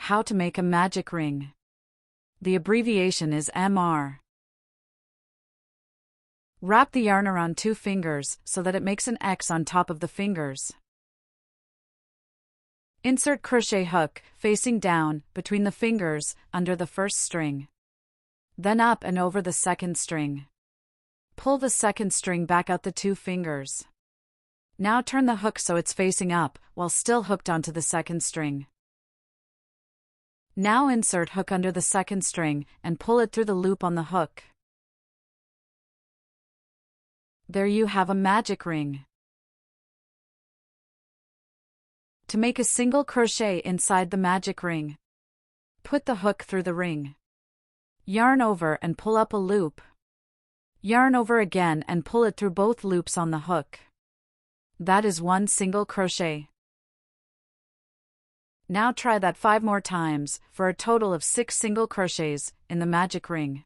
How to make a magic ring. The abbreviation is MR. Wrap the yarn around 2 fingers so that it makes an X on top of the fingers. Insert crochet hook, facing down, between the fingers, under the first string. Then up and over the second string. Pull the second string back out the 2 fingers. Now turn the hook so it's facing up, while still hooked onto the second string. Now insert hook under the second string, and pull it through the loop on the hook. There you have a magic ring. To make a single crochet inside the magic ring, put the hook through the ring. Yarn over and pull up a loop. Yarn over again and pull it through both loops on the hook. That is 1 single crochet. Now try that 5 more times, for a total of 6 single crochets, in the magic ring.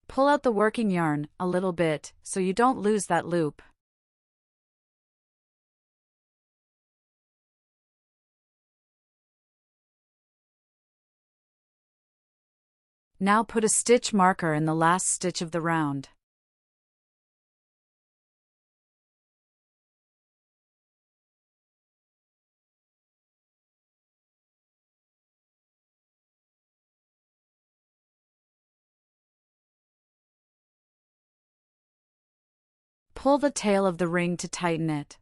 Pull out the working yarn a little bit, so you don't lose that loop. Now put a stitch marker in the last stitch of the round. Pull the tail of the ring to tighten it.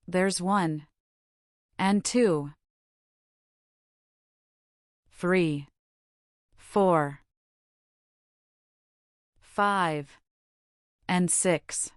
There's 1, and 2, 3, 4, 5, and 6.